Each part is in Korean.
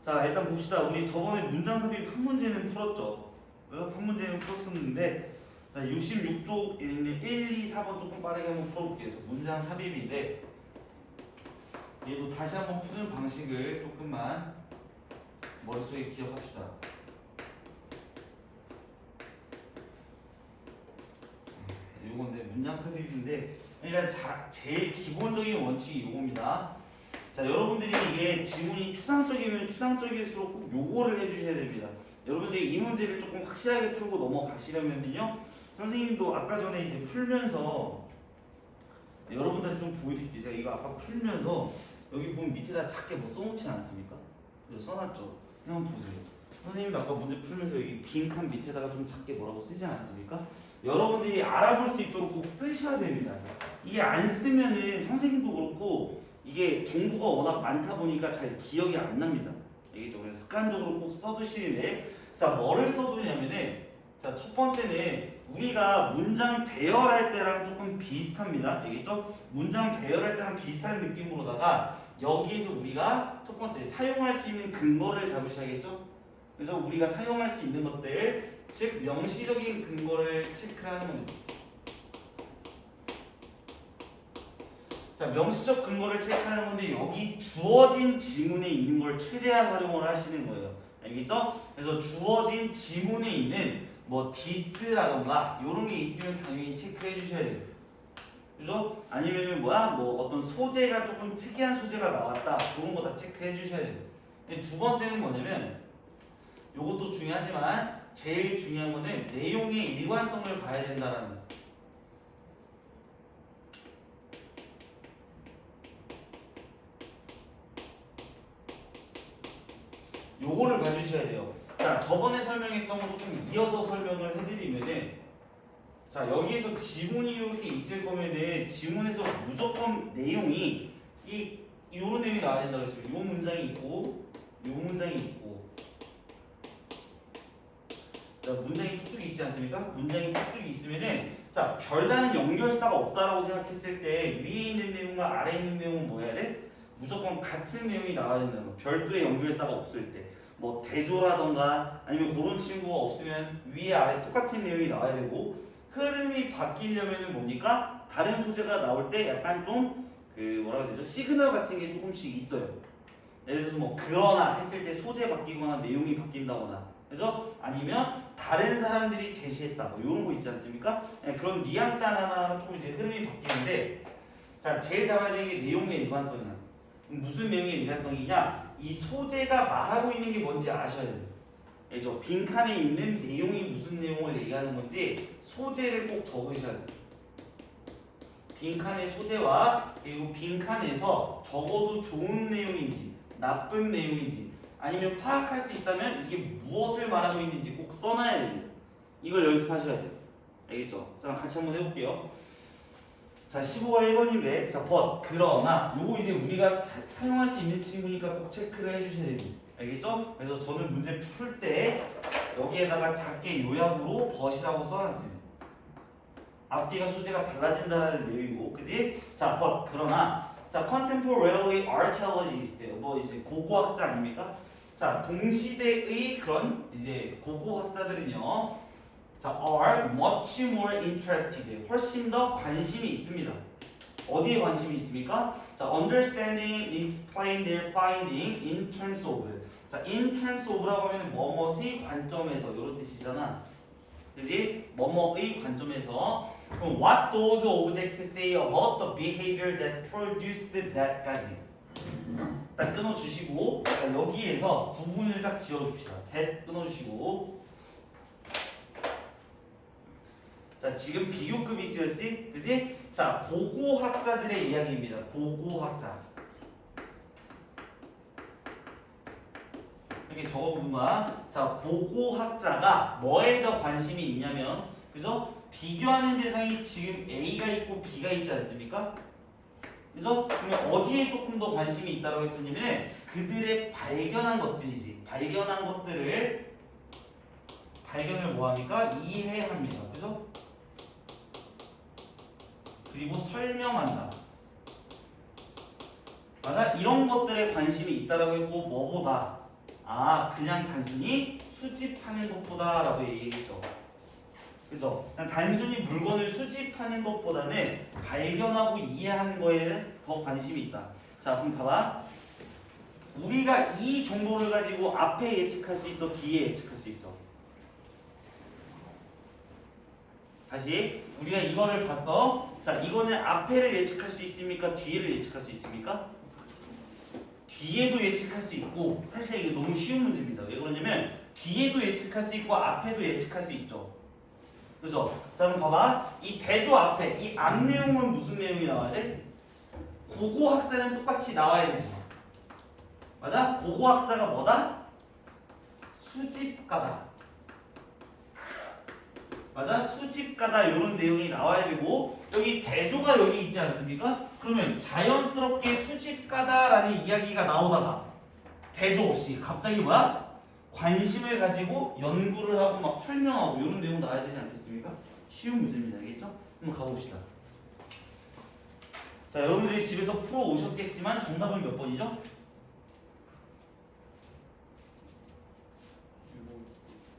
자, 일단 봅시다. 우리 저번에 문장 삽입 한 문제는 풀었죠. 한 문제는 풀었었는데, 자, 66쪽 1, 2, 4번 조금 빠르게 한번 풀어볼게요. 문장 삽입인데, 얘도 다시 한번 푸는 방식을 조금만 머릿속에 기억합시다. 요건데 문장 삽입인데, 그러니까 제일 기본적인 원칙이 요겁니다. 자, 여러분들이 이게 지문이 추상적이면 추상적일수록 꼭 요거를 해주셔야 됩니다. 여러분들이 이 문제를 조금 확실하게 풀고 넘어가시려면요, 선생님도 아까 전에 이제 풀면서 여러분들한테 좀 보여드릴게요. 제가 이거 아까 풀면서 여기 보면 밑에다 작게 뭐 써놓지 않았습니까? 써놨죠. 한번 보세요. 선생님도 아까 문제 풀면서 여기 빈칸 밑에다가 좀 작게 뭐라고 쓰지 않았습니까? 여러분들이 알아볼 수 있도록 꼭 쓰셔야 됩니다. 이게 안 쓰면은 선생님도 그렇고 이게 정보가 워낙 많다 보니까 잘 기억이 안 납니다. 이게 좀 습관적으로 꼭 써두시는데, 자, 뭐를 써두냐면은, 자, 첫 번째는 우리가 문장 배열할 때랑 조금 비슷합니다. 알겠죠? 문장 배열할 때랑 비슷한 느낌으로다가 여기에서 우리가 첫 번째 사용할 수 있는 근거를 잡으셔야겠죠? 그래서 우리가 사용할 수 있는 것들, 즉 명시적인 근거를 체크하는 겁니다. 자, 명시적 근거를 체크하는 건데 여기 주어진 지문에 있는 걸 최대한 활용을 하시는 거예요. 알겠죠? 그래서 주어진 지문에 있는 뭐 this라던가 이런 게 있으면 당연히 체크해 주셔야 돼요. 그죠? 아니면은 뭐야? 뭐 어떤 소재가 조금 특이한 소재가 나왔다. 그런 거 다 체크해 주셔야 돼요. 두 번째는 뭐냐면, 요것도 중요하지만 제일 중요한 거는 내용의 일관성을 봐야 된다라는 거. 요거를 봐주셔야 돼요. 자, 저번에 설명했던 거 조금 이어서 설명을 해드리면은, 자, 여기에서 지문이 이렇게 있을 거면은 지문에서 무조건 내용이 요런 내용이 나와야 된다고 했어요. 요 문장이 있고 요 문장이 있고, 자, 문장이 쭉쭉 있지 않습니까? 문장이 쭉쭉 있으면은, 자, 별다른 연결사가 없다라고 생각했을 때 위에 있는 내용과 아래에 있는 내용은 뭐 해야 돼? 무조건 같은 내용이 나와야 된다는 거. 별도의 연결사가 없을 때, 뭐 대조라던가 아니면 그런 친구가 없으면 위에 아래 똑같은 내용이 나와야 되고, 흐름이 바뀌려면은 뭡니까? 다른 소재가 나올 때 약간 좀 뭐라고 해야 되죠? 시그널 같은 게 조금씩 있어요. 예를 들어서 뭐 그러나 했을 때 소재 바뀌거나 내용이 바뀐다거나, 그죠? 아니면 다른 사람들이 제시했다, 뭐 이런 거 있지 않습니까? 네, 그런 뉘앙스 하나하나 조금 이제 흐름이 바뀌는데, 자, 제일 잡아야 되는 게 내용의 일관성이야. 무슨 내용의 일관성이냐? 이 소재가 말하고 있는 게 뭔지 아셔야 돼요. 알죠? 빈칸에 있는 내용이 무슨 내용을 얘기하는 건지 소재를 꼭 적으셔야 돼요. 빈칸의 소재와 그리고 빈칸에서 적어도 좋은 내용인지 나쁜 내용인지 아니면 파악할 수 있다면 이게 무엇을 말하고 있는지 꼭 써놔야 돼요. 이걸 연습하셔야 돼요. 알겠죠? 자, 같이 한번 해볼게요. 자, 15가 1번인데, 자, but, 그러나 요거 이제 우리가 사용할 수 있는 친구니까 꼭 체크를 해주셔야 됩니다. 알겠죠? 그래서 저는 문제 풀 때 여기에다가 작게 요약으로 but이라고 써놨습니다. 앞뒤가 소재가 달라진다는 내용이고, 그지? 자, but, 그러나, 자, contemporary archaeologists예요. 뭐 이제 고고학자 아닙니까? 자, 동시대의 그런 이제 고고학자들은요, 자, are much more interested. 훨씬 더 관심이 있습니다. 어디에 관심이 있습니까? 자, understanding and explain their finding in terms of. 자, in terms of라고 하면 뭐뭐의 관점에서 이런 뜻이잖아. 그지? 뭐뭐의 관점에서. 그럼 what those objects say about the behavior that produced that까지 딱 끊어주시고, 자, 여기에서 구분을 딱 지어줍시다. that 끊어주시고, 자, 지금 비교급이 쓰였지? 그지? 자, 고고학자들의 이야기입니다. 고고학자. 이렇게 적어보는 거야. 자, 고고학자가 뭐에 더 관심이 있냐면, 그죠? 비교하는 대상이 지금 A가 있고 B가 있지 않습니까? 그죠? 그러면 어디에 조금 더 관심이 있다고 했었냐면, 그들의 발견한 것들이지. 발견한 것들을, 발견을 뭐합니까? 이해합니다. 그죠? 그리고 설명한다. 맞아? 이런 것들에 관심이 있다라고 했고, 뭐보다 그냥 단순히 수집하는 것보다라고 얘기했죠. 그죠? 그냥 단순히 물건을 수집하는 것보다는 발견하고 이해하는 거에 더 관심이 있다. 자, 그럼 봐봐. 우리가 이 정보를 가지고 앞에 예측할 수 있어, 뒤에 예측할 수 있어? 다시 우리가 이거를 봤어. 자, 이거는 앞에를 예측할 수 있습니까? 뒤에를 예측할 수 있습니까? 뒤에도 예측할 수 있고, 사실 이게 너무 쉬운 문제입니다. 왜 그러냐면 뒤에도 예측할 수 있고 앞에도 예측할 수 있죠. 그죠? 자, 그럼 봐봐. 이 대조 앞에 이 앞 내용은 무슨 내용이 나와야 돼? 고고학자는 똑같이 나와야 되지. 맞아? 고고학자가 뭐다? 수집가다. 맞아? 수집가다 이런 내용이 나와야 되고, 여기 대조가 여기 있지 않습니까? 그러면 자연스럽게 수집가다라는 이야기가 나오다가 대조 없이 갑자기 뭐야? 관심을 가지고 연구를 하고 막 설명하고 이런 내용 나와야 되지 않겠습니까? 쉬운 문제입니다. 알겠죠? 한번 가봅시다. 자, 여러분들이 집에서 풀어 오셨겠지만 정답은 몇 번이죠?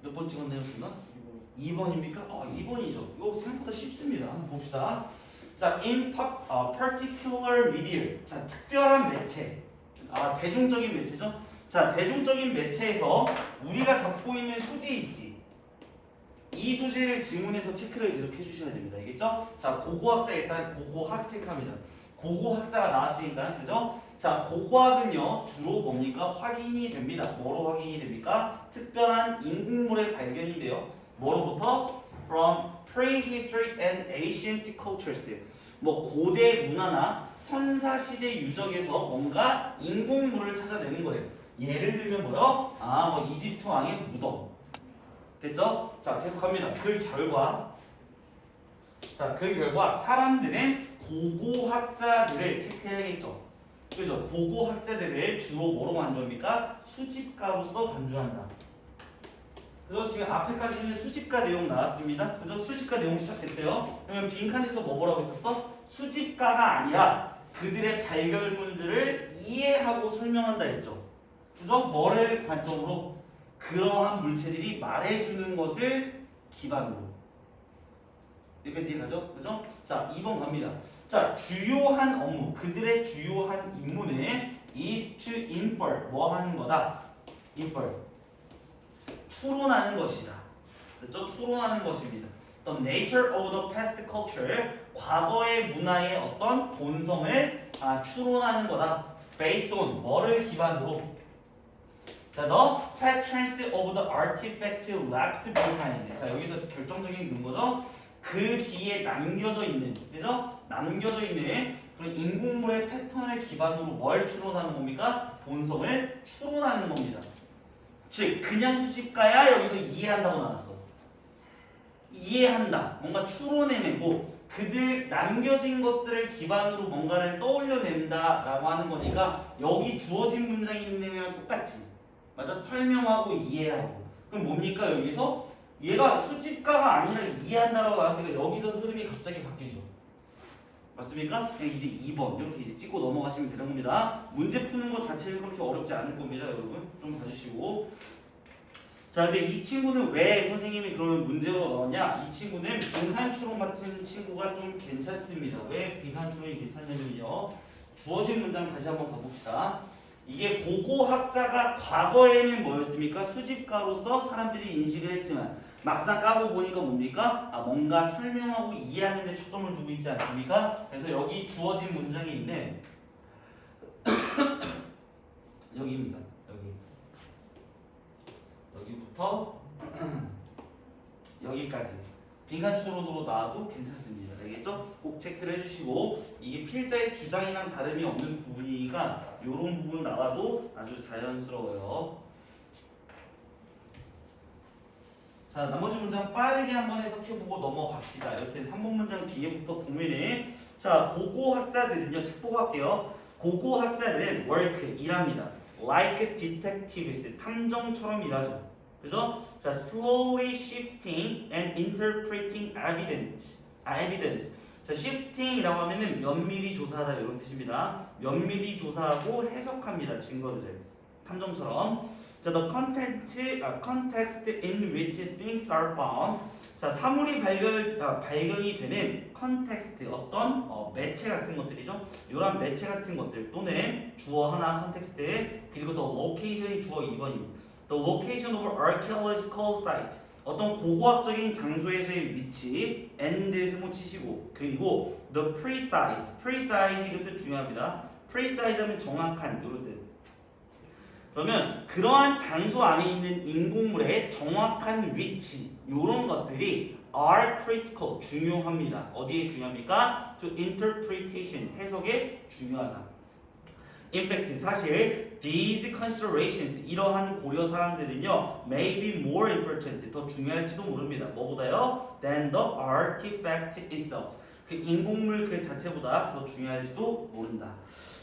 몇 번 찍었네요, 순간? 2번입니까? 2번이죠. 이거 생각보다 쉽습니다. 한번 봅시다. 자, in particular media. 자, 특별한 매체. 대중적인 매체죠. 자, 대중적인 매체에서 우리가 잡고 있는 소재 있지. 이 소재를 지문에서 체크를 계속 해주셔야 됩니다. 알겠죠? 자, 고고학자 일단 고고학 체크합니다. 고고학자가 나왔으니까, 그죠? 자, 고고학은요 주로 뭡니까? 확인이 됩니다. 뭐로 확인이 됩니까? 특별한 인국물의 발견인데요. 뭐로부터? From prehistoric and ancient cultures. 뭐 고대 문화나 선사시대 유적에서 뭔가 인국물을 찾아내는 거예요. 예를 들면 뭐요? 뭐 이집트 왕의 무덤. 됐죠? 자, 계속 갑니다. 그 결과 사람들은 고고학자들을 체크해야겠죠. 그죠? 고고학자들을 주로 뭐로 간주합니까? 수집가로서 간주한다. 그래서 지금 앞에까지는 수집가 내용 나왔습니다. 그죠? 수집가 내용 시작됐어요. 그러면 빈칸에서 뭐라고 했었어? 수집가가 아니라 그들의 발견물들을 이해하고 설명한다 했죠. 그죠? 뭐를 관점으로? 그러한 물체들이 말해주는 것을 기반으로. 여기까지 가죠? 그죠? 자, 2번 갑니다. 자, 주요한 업무, 그들의 주요한 임무는 is to infer, 뭐 하는 거다? infer. 추론하는 것이다. 그렇죠? 추론하는 것입니다. The nature of the past culture, 과거의 문화의 어떤 본성을 추론하는 거다. Based on, 뭐를 기반으로? 자, the patterns of the artifact left behind. 자, 여기서 결정적인 근거죠. 그 뒤에 남겨져 있는, 그죠? 남겨져 있는 그런 인공물의 패턴을 기반으로 뭘 추론하는 겁니까? 본성을 추론하는 겁니다. 즉, 그냥 수집가야 여기서 이해한다고 나왔어. 이해한다. 뭔가 추론해내고 그들 남겨진 것들을 기반으로 뭔가를 떠올려낸다라고 하는 거니까 여기 주어진 문장이 있는 똑같지. 맞아? 설명하고 이해하고. 그럼 뭡니까 여기서? 얘가 수집가가 아니라 이해한다라고 나왔으니까 여기서 흐름이 갑자기 바뀌죠. 맞습니까? 이제 2번 이렇게 이제 찍고 넘어가시면 되는 겁니다. 문제 푸는 것 자체는 그렇게 어렵지 않을 겁니다, 여러분. 좀 봐주시고. 자, 근데 이 친구는 왜 선생님이 그러면 문제로 넣었냐? 이 친구는 빈칸 추론 같은 친구가 좀 괜찮습니다. 왜 빈칸 추론이 괜찮냐면요. 주어진 문장 다시 한번 가봅시다. 이게 고고학자가 과거에는 뭐였습니까? 수집가로서 사람들이 인식을 했지만 막상 까고 보니까 뭡니까? 뭔가 설명하고 이해하는 데 초점을 두고 있지 않습니까? 그래서 여기 주어진 문장이 있는 여기입니다. 여기부터 여기까지 빈칸 추론으로 나와도 괜찮습니다. 알겠죠? 꼭 체크를 해주시고 이게 필자의 주장이랑 다름이 없는 부분이니까 이런 부분 나와도 아주 자연스러워요. 자, 나머지 문장 빠르게 한번 해석해보고 넘어갑시다. 이렇게 3번 문장 뒤에부터 보면은 자, 고고학자들은요, 책 보고 할게요. 고고학자들은 work, 일합니다. like detectives, 탐정처럼 일하죠. 그죠? 자, slowly shifting and interpreting evidence. 자, shifting이라고 하면은 면밀히 조사하다 이런 뜻입니다. 면밀히 조사하고 해석합니다. 증거들을 탐정처럼. 자, the context in which things are found. 자, 사물이 발견이 되는 context, 어떤 매체 같은 것들이죠. 이런 매체 같은 것들 또는 주어 하나 컨텍스트, 그리고 the location이 주어 2번입니다. The location of archaeological site. 어떤 고고학적인 장소에서의 위치, and 세모 치시고, 그리고 the precise 이것도 중요합니다. precise 하면 정확한 이런 뜻. 그러면 그러한 장소 안에 있는 인공물의 정확한 위치 이런 것들이 are critical 중요합니다. 어디에 중요합니까? To interpretation 해석에 중요하다. In fact 사실 these considerations 이러한 고려 사항들은요 may be more important 더 중요할지도 모릅니다. 뭐보다요? Than the artifact itself 그 인공물 그 자체보다 더 중요할지도 모른다.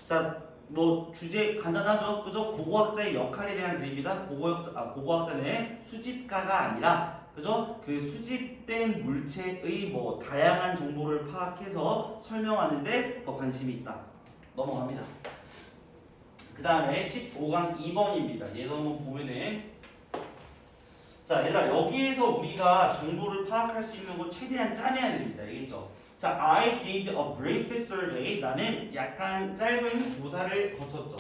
자. 뭐 주제 간단하죠, 그죠? 고고학자의 역할에 대한 글입니다. 고고학자는 수집가가 아니라, 그죠? 그 수집된 물체의 뭐 다양한 정보를 파악해서 설명하는데 더 관심이 있다. 넘어갑니다. 그 다음에 15강 2번입니다. 얘도 한번 보면은, 자 얘들아 여기에서 우리가 정보를 파악할 수 있는 거 최대한 짜내야 됩니다. 알겠죠? 자, I did a brief survey. 나는 약간 짧은 조사를 거쳤죠.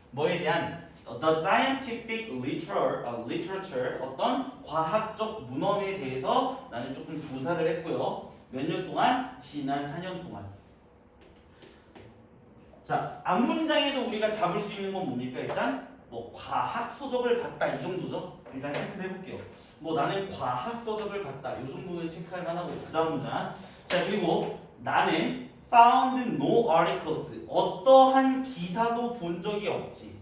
뭐에 대한? The scientific literature, 어떤 과학적 문헌에 대해서 나는 조금 조사를 했고요. 몇 년 동안? 지난 4년 동안. 자, 앞문장에서 우리가 잡을 수 있는 건 뭡니까? 일단 뭐 과학 서적을 봤다 이 정도죠. 일단 체크해 볼게요. 뭐 나는 과학 서적을 봤다 이 정도는 체크할 만하고, 그 다음 문장. 자, 그리고 나는 found no articles 어떠한 기사도 본 적이 없지.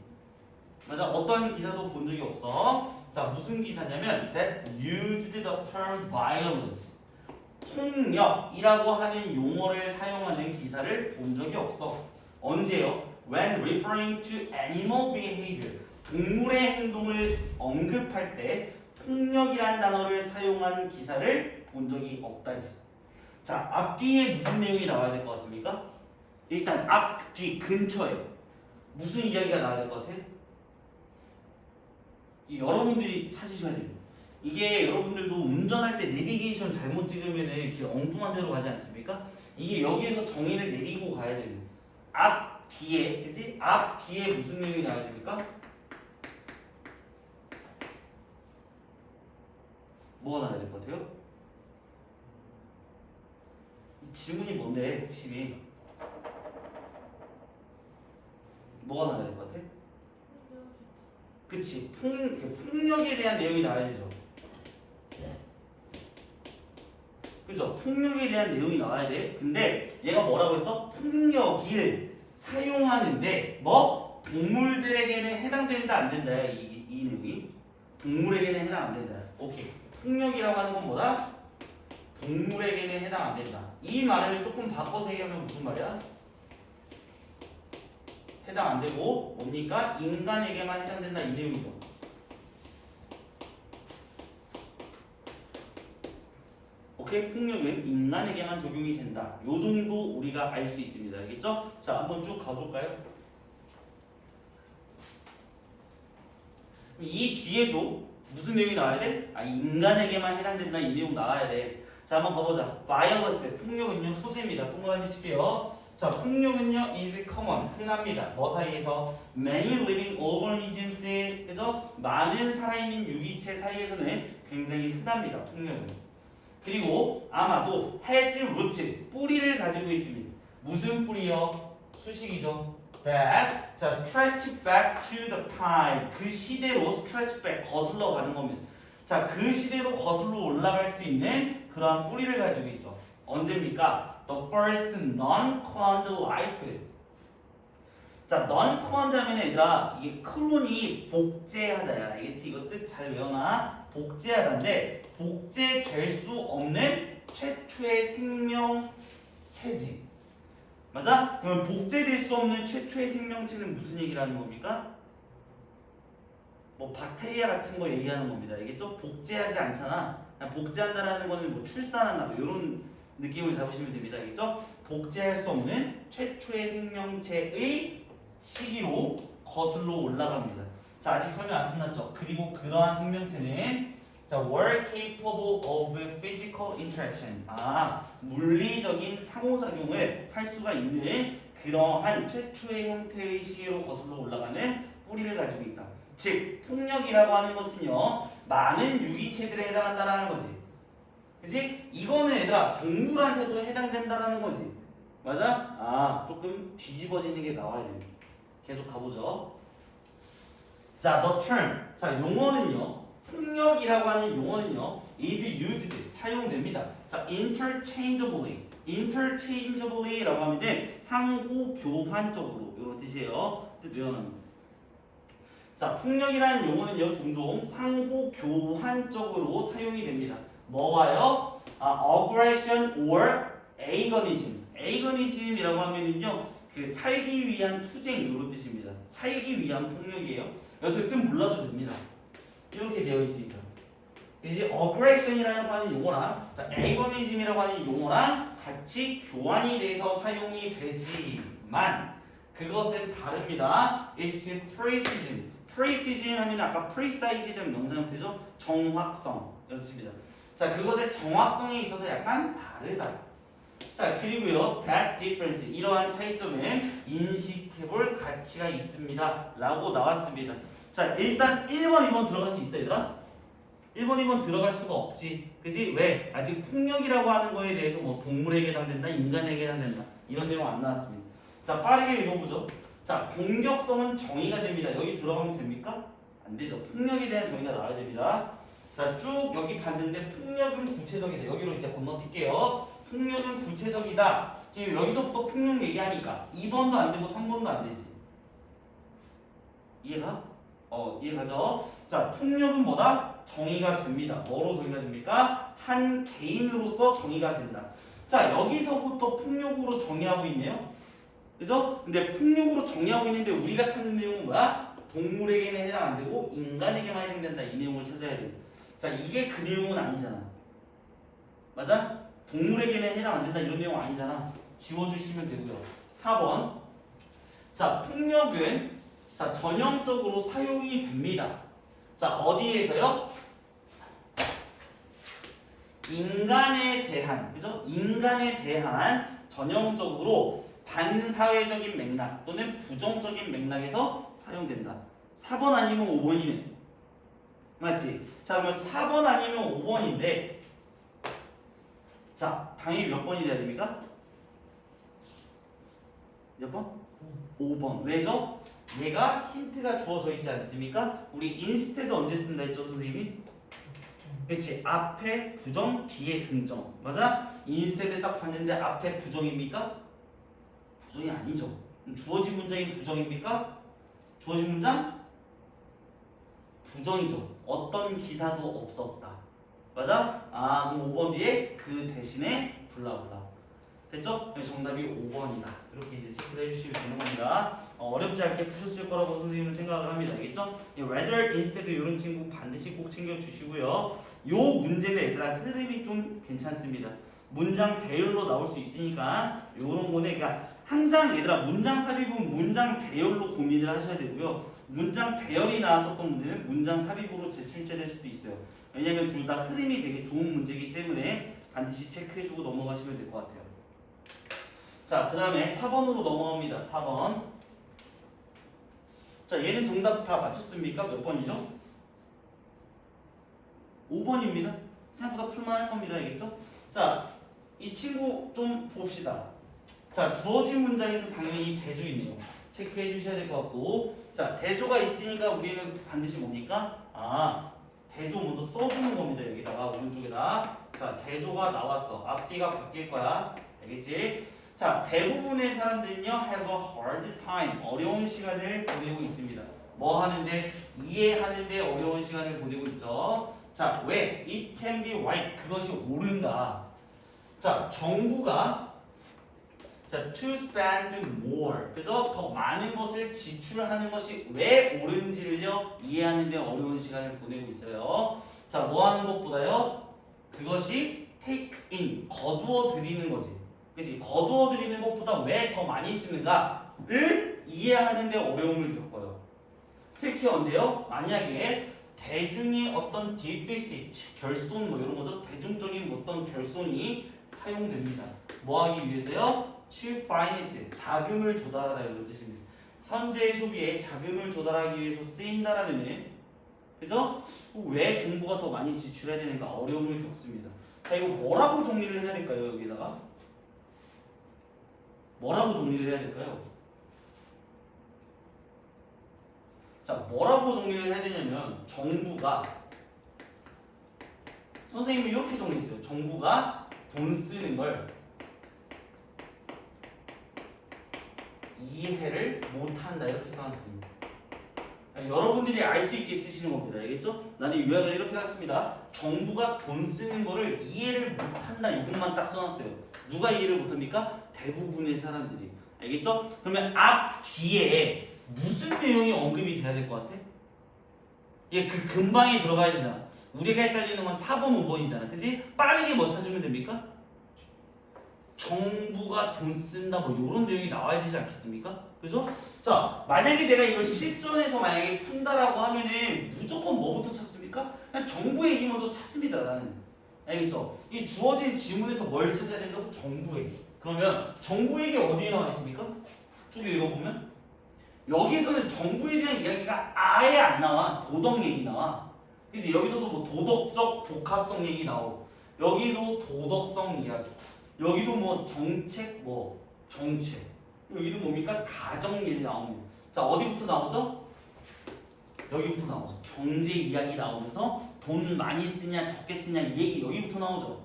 맞아, 어떠한 기사도 본 적이 없어. 자, 무슨 기사냐면 that used the term violence 폭력이라고 하는 용어를 사용하는 기사를 본 적이 없어. 언제요? When referring to animal behavior 동물의 행동을 언급할 때 폭력이란 단어를 사용한 기사를 본 적이 없다지. 자, 앞뒤에 무슨 내용이 나와야 될 것 같습니까? 일단 앞뒤 근처에 무슨 이야기가 나와야 될 것 같아? 여러분들이 찾으셔야 됩니다. 이게 여러분들도 운전할 때 내비게이션 잘못 찍으면 길 엉뚱한 데로 가지 않습니까? 이게 여기에서 정의를 내리고 가야 됩니다. 앞뒤에, 그치? 앞뒤에 무슨 내용이 나와야 됩니까? 뭐가 나와야 될 것 같아요? 지문이 뭔데 핵심이? 뭐가 나와야 될 것 같아? 그치, 폭력에 대한 내용이 나와야 되죠. 그죠? 폭력에 대한 내용이 나와야 돼. 근데 얘가 뭐라고 했어? 폭력을 사용하는데 뭐? 동물들에게는 해당된다 안 된다. 이 내용이 동물에게는 해당 안 된다. 오케이. 폭력이라고 하는 건 뭐다? 동물에게는 해당 안 된다. 이 말을 조금 바꿔서 얘기하면 무슨 말이야? 해당 안 되고 뭡니까? 인간에게만 해당된다 이 내용이죠. 오케이? 폭력은 인간에게만 적용이 된다. 요 정도 우리가 알 수 있습니다. 알겠죠? 자, 한번 쭉 가볼까요? 이 뒤에도 무슨 내용이 나와야 돼? 인간에게만 해당된다 이 내용 나와야 돼. 자, 한번 가보자. violence, 폭력은요 소재입니다. 동그라미 칠게요. 자, 폭력은요 is common, 흔합니다. 뭐 사이에서? many living organisms, 그죠? 많은 살아있는 유기체 사이에서는 굉장히 흔합니다. 폭력은. 그리고 아마도 has root, 뿌리를 가지고 있습니다. 무슨 뿌리요? 수식이죠. back, 자, stretch back to the time, 그 시대로 stretch back, 거슬러 가는 겁니다. 자, 그 시대로 거슬러 올라갈 수 있는 그러한 뿌리를 가지고 있죠. 언제입니까? The first non-cloned life. 자, non-cloned 하면 얘들아 이게 클론이 복제하다야. 알겠지? 이거 뜻 잘 외워놔. 복제하다인데 복제될 수 없는 최초의 생명체지. 맞아? 그러면 복제될 수 없는 최초의 생명체는 무슨 얘기를 하는 겁니까? 뭐 박테리아 같은 거 얘기하는 겁니다. 알겠죠? 복제하지 않잖아. 그냥 복제한다라는 거는 뭐 출산한다 뭐 이런 느낌을 잡으시면 됩니다. 알겠죠? 복제할 수 없는 최초의 생명체의 시기로 거슬러 올라갑니다. 자, 아직 설명 안 끝났죠? 그리고 그러한 생명체는 자, were capable of physical interaction. 물리적인 상호작용을 할 수가 있는 그러한 최초의 형태의 시계로 거슬러 올라가는 뿌리를 가지고 있다. 즉, 폭력이라고 하는 것은요, 많은 유기체들에 해당한다라는 거지. 그치? 이거는 얘들아, 동물한테도 해당된다라는 거지. 맞아? 조금 뒤집어지는 게 나와야 돼. 계속 가보죠. 자, the term. 자, 용어는요. 폭력이라고 하는 용어는요. is used. 사용됩니다. 자, interchangeably. interchangeably라고 하면 상호 교환적으로 이런 뜻이에요. 뜻 외워놓는. 자, 폭력이라는 용어는요. 종종 상호 교환적으로 사용이 됩니다. 뭐와요? aggression or agonism. agonism이라고 하면은요. 그 살기 위한 투쟁 이런 뜻입니다. 살기 위한 폭력이에요. 여튼 뜻 몰라도 됩니다. 이렇게 되어 있으니까. 이제 aggression이라고 하는 용어랑 자, agonism이라고 하는 용어랑 같이 교환이 돼서 사용이 되지만 그것은 다릅니다. It's precision. precision 하면 아까 precise 된 명사 형태죠. 정확성 이렇습니다. 자, 그것의 정확성에 있어서 약간 다르다. 자, 그리고요, that difference, 이러한 차이점은 인식해볼 가치가 있습니다 라고 나왔습니다. 자, 일단 1번, 2번 들어갈 수 있어 얘들아? 1번, 2번 들어갈 수가 없지. 그지? 왜? 아직 폭력이라고 하는 거에 대해서 뭐 동물에게 해당된다, 인간에게 해당된다 이런 내용 안 나왔습니다. 자, 빠르게 읽어보죠. 자, 공격성은 정의가 됩니다. 여기 들어가면 됩니까? 안 되죠. 폭력에 대한 정의가 나와야 됩니다. 자, 쭉 여기 봤는데 폭력은 구체적이다. 여기로 이제 건너뛸게요. 폭력은 구체적이다. 지금 여기서부터 폭력 얘기하니까 2번도 안 되고 3번도 안 되지. 이해가? 이해가죠? 자, 폭력은 뭐다? 정의가 됩니다. 뭐로 정의가 됩니까? 한 개인으로서 정의가 된다. 자, 여기서부터 폭력으로 정의하고 있네요. 그래서 근데 폭력으로 정의하고 있는데 우리가 찾는 내용은 뭐야? 동물에게는 해당 안 되고 인간에게만 해당된다. 이 내용을 찾아야 돼. 자, 이게 그 내용은 아니잖아. 맞아? 동물에게는 해당 안 된다 이런 내용 아니잖아. 지워주시면 되고요. 4번. 자, 폭력은 자, 전형적으로 사용이 됩니다. 자, 어디에서요? 인간에 대한, 그죠? 인간에 대한 전형적으로 반사회적인 맥락 또는 부정적인 맥락에서 사용된다. 4번 아니면 5번이네. 맞지? 자, 그러면 4번 아니면 5번인데 자, 당연히 몇 번이 돼야 됩니까? 몇 번? 5번. 왜죠? 얘가 힌트가 주어져 있지 않습니까? 우리 instead 언제 쓴다 했죠, 선생님이? 그렇지. 앞에 부정, 뒤에 긍정. 맞아? instead 딱 봤는데 앞에 부정입니까? 부정이 아니죠. 주어진 문장이 부정입니까? 주어진 문장? 부정이죠. 어떤 기사도 없었다. 맞아? 그럼 5번 뒤에 그 대신에 블라블라. 됐죠? 정답이 5번이다. 이렇게 이제 체크를 해주시면 되는 겁니다. 어렵지 않게 푸셨을 거라고 선생님은 생각을 합니다. 알겠죠? rather, instead 이런 친구 반드시 꼭 챙겨주시고요. 요 문제는 얘들아 흐름이 좀 괜찮습니다. 문장 배열로 나올 수 있으니까 요런 거는 그러니까 항상 얘들아 문장 삽입은 문장 배열로 고민을 하셔야 되고요. 문장 배열이 나왔었던 문제는 문장 삽입으로 재출제될 수도 있어요. 왜냐면 둘 다 흐름이 되게 좋은 문제이기 때문에 반드시 체크해주고 넘어가시면 될 것 같아요. 자, 그 다음에 4번으로 넘어갑니다. 4번. 자, 얘는 정답 다 맞췄습니까? 몇 번이죠? 5번입니다. 생각보다 풀만할 겁니다. 알겠죠? 자, 이 친구 좀 봅시다. 자, 주어진 문장에서 당연히 대조 있네요. 체크해 주셔야 될 것 같고, 자, 대조가 있으니까 우리는 반드시 뭡니까? 대조 먼저 써주는 겁니다. 여기다가 오른쪽에다. 자, 대조가 나왔어. 앞뒤가 바뀔 거야. 알겠지? 자, 대부분의 사람들은요 have a hard time. 어려운 시간을 보내고 있습니다. 뭐 하는데? 이해하는데 어려운 시간을 보내고 있죠. 자, 왜? It can be right. 그것이 옳은가? 자, 정부가 자, to spend more. 그래서 더 많은 것을 지출하는 것이 왜 옳은지를요 이해하는 데 어려운 시간을 보내고 있어요. 자, 뭐 하는 것보다요? 그것이 take in, 거두어 들이는 거지. 그렇지? 거두어 들이는 것보다 왜 더 많이 쓰는가를 이해하는 데 어려움을 겪어요. 특히 언제요? 만약에 대중의 어떤 디피시트, 결손 뭐 이런 거죠. 대중적인 어떤 결손이 사용됩니다. 뭐 하기 위해서요? To finance, 자금을 조달하다 이런 뜻입니다. 현재 소비에 자금을 조달하기 위해서 쓰인다라면, 그죠? 왜 정부가 더 많이 지출해야 되는가 어려움을 겪습니다. 자, 이거 뭐라고 정리를 해야 될까요? 여기다가 뭐라고 정리를 해야 될까요? 자, 뭐라고 정리를 해야 되냐면 정부가, 선생님이 이렇게 정리했어요. 정부가 돈 쓰는 걸 이해를 못한다 이렇게 써놨습니다. 여러분들이 알 수 있게 쓰시는 겁니다. 알겠죠? 나는 요약을 이렇게 해놨습니다. 정부가 돈 쓰는 거를 이해를 못한다 이것만 딱 써놨어요. 누가 이해를 못합니까? 대부분의 사람들이. 알겠죠? 그러면 앞 뒤에 무슨 내용이 언급이 돼야 될 것 같아? 이게 그 근방에 들어가야 되잖아. 우리가 헷갈리는 건 4번, 5번이잖아. 그치? 빠르게 뭐 찾으면 됩니까? 정부가 돈 쓴다 뭐 이런 내용이 나와야 되지 않겠습니까? 그죠? 자, 만약에 내가 이걸 실전에서 만약에 푼다라고 하면은 무조건 뭐부터 찾습니까? 그냥 정부 얘기 먼저 찾습니다. 나는. 알겠죠? 이 주어진 지문에서 뭘 찾아야 된다고? 정부 얘기. 그러면 정부 얘기 어디에 나와 있습니까? 쭉 읽어보면 여기서는 정부에 대한 이야기가 아예 안 나와. 도덕 얘기 나와. 그래서 여기서도 뭐 도덕적 복합성 얘기 나오고, 여기도 도덕성 이야기, 여기도 뭐 정책, 뭐 정책, 여기도 뭡니까? 가정 얘기 나옵니다. 자, 어디부터 나오죠? 여기부터 나오죠. 경제 이야기 나오면서 돈 많이 쓰냐 적게 쓰냐 이 얘기 여기부터 나오죠.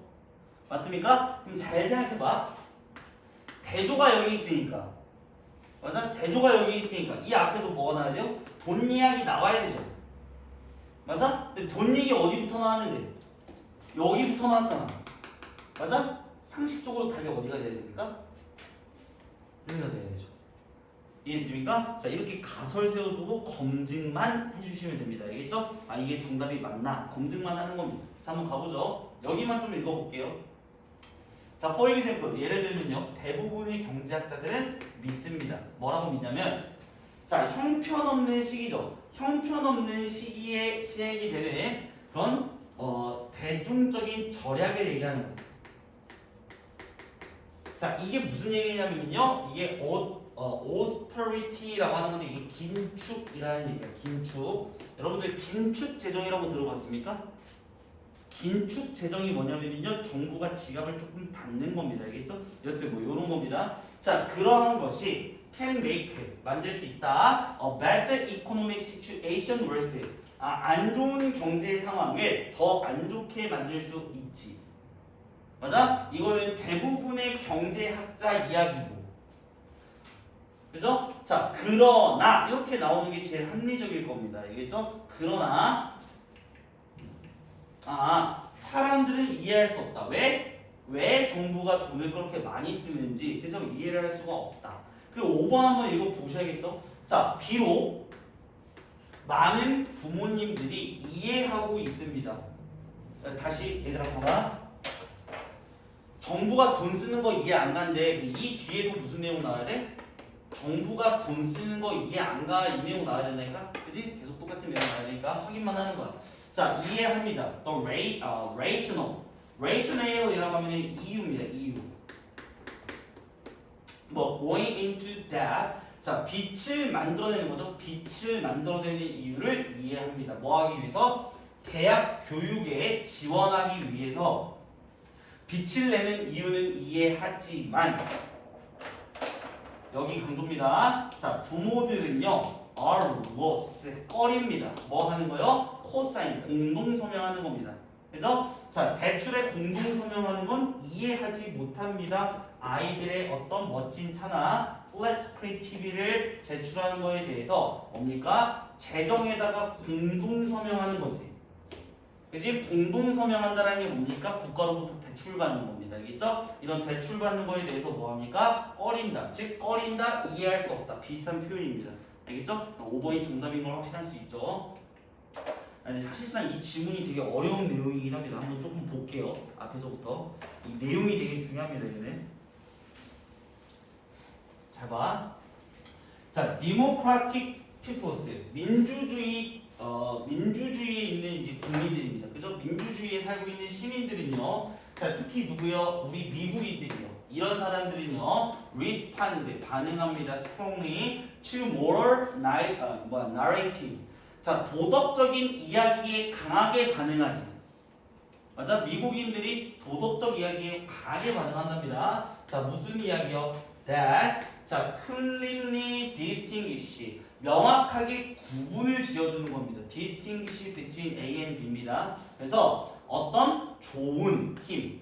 맞습니까? 그럼 잘 생각해봐. 대조가 여기 있으니까, 맞아? 대조가 여기 있으니까 이 앞에도 뭐가 나와야 돼요? 돈 이야기 나와야 되죠. 맞아? 근데 돈 얘기 어디부터 나왔는데? 여기부터 나왔잖아. 맞아? 상식적으로 답이 어디가 돼야 됩니까? 여기가 돼야 되죠. 이해했습니까? 자, 이렇게 가설 세워두고 검증만 해주시면 됩니다. 알겠죠? 아, 이게 정답이 맞나? 검증만 하는 겁니다. 자, 한번 가보죠. 여기만 좀 읽어볼게요. 자, for example, 예를 들면요, 대부분의 경제학자들은 믿습니다. 뭐라고 믿냐면, 자, 형편없는 시기죠. 형편없는 시기에 시행이 되는 그런 대중적인 절약을 얘기하는 겁니다. 자, 이게 무슨 얘기냐면요, 이게 austerity라고 하는 건데 이게 긴축이라는 얘기예요. 긴축. 여러분들 긴축 재정이라고 들어봤습니까? 긴축 재정이 뭐냐면요, 정부가 지갑을 조금 닫는 겁니다. 알겠죠? 여튼 뭐 이런 겁니다. 자, 그러한 것이 can make, 만들 수 있다. A bad economic situation worse. 안 좋은 경제 상황을 더 안 좋게 만들 수 있지. 맞아? 이거는 대부분의 경제학자 이야기고. 그죠? 자, 그러나 이렇게 나오는 게 제일 합리적일 겁니다. 알겠죠? 그러나 사람들은 이해할 수 없다. 왜 정부가 돈을 그렇게 많이 쓰는지 그래서 이해를 할 수가 없다. 그리고 5번 한번 읽어보셔야겠죠? 자, 비록 많은 부모님들이 이해하고 있습니다. 다시 얘들아 봐봐. 정부가 돈 쓰는 거 이해 안 가는데 이 뒤에도 무슨 내용 나와야 돼? 정부가 돈 쓰는 거 이해 안 가 이 내용 나와야 된다니까? 그지? 계속 똑같은 내용 나와야 되니까 확인만 하는 거야. 자, 이해합니다. 또 rational. rational이라고 하면 이유입니다. 이유. 뭐 going into debt. 자, 빚을 만들어내는 거죠. 빚을 만들어내는 이유를 이해합니다. 뭐 하기 위해서? 대학 교육에 지원하기 위해서 빚을 내는 이유는 이해하지만, 여기 강조입니다. 자, 부모들은요 are loss, 꺼립니다. 뭐 하는 거요? 코사인, 공동 서명하는 겁니다. 그래서 자, 대출에 공동 서명하는 건 이해하지 못합니다. 아이들의 어떤 멋진 차나 플랫스크린 TV를 제출하는 거에 대해서 뭡니까? 재정에다가 공동 서명하는 거지. 그지? 공동 서명한다라는 게 뭡니까? 국가로부터 대출 받는 겁니다. 알겠죠? 이런 대출 받는 거에 대해서 뭐 합니까? 꺼린다. 즉 꺼린다, 이해할 수 없다. 비슷한 표현입니다. 알겠죠? 5번이 정답인 걸 확신할 수 있죠. 아니, 사실상 이 지문이 되게 어려운 내용이긴 합니다. 한번 조금 볼게요. 앞에서부터. 이 내용이 되게 중요합니다. 얘는. 잘 봐. 자, democratic peoples 민주주의에 있는 이제 국민들입니다. 그죠? 민주주의에 살고 있는 시민들은요. 자, 특히 누구요? 우리 미국인들이요. 이런 사람들은요. respond 반응합니다. strongly to moral narrative. 자, 도덕적인 이야기에 강하게 반응하지. 맞아? 미국인들이 도덕적 이야기에 강하게 반응한답니다. 자, 무슨 이야기요? That 자, clearly distinguish 명확하게 구분을 지어주는 겁니다. distinguish between A and B입니다. 그래서 어떤 좋은 힘,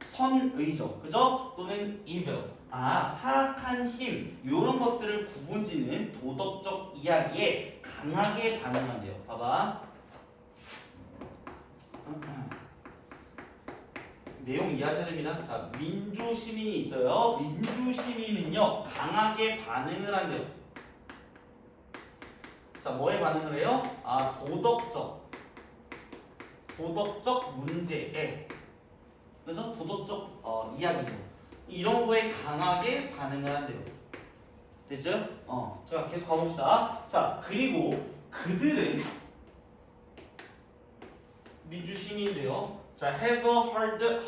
선의죠, 그죠? 또는 evil, 사악한 힘, 이런 것들을 구분짓는 도덕적 이야기에 강하게 반응한대요. 봐봐. 내용 이해하셔야 됩니다. 자, 민주 시민이 있어요. 민주 시민은요, 강하게 반응을 한대요. 자, 뭐에 반응을 해요? 도덕적 문제에. 그래서 도덕적 이야기죠. 이런 거에 강하게 반응을 한대요. 됐죠? 자, 계속 가봅시다. 자, 그리고 그들은 민주 시민인데요. 자, have a harder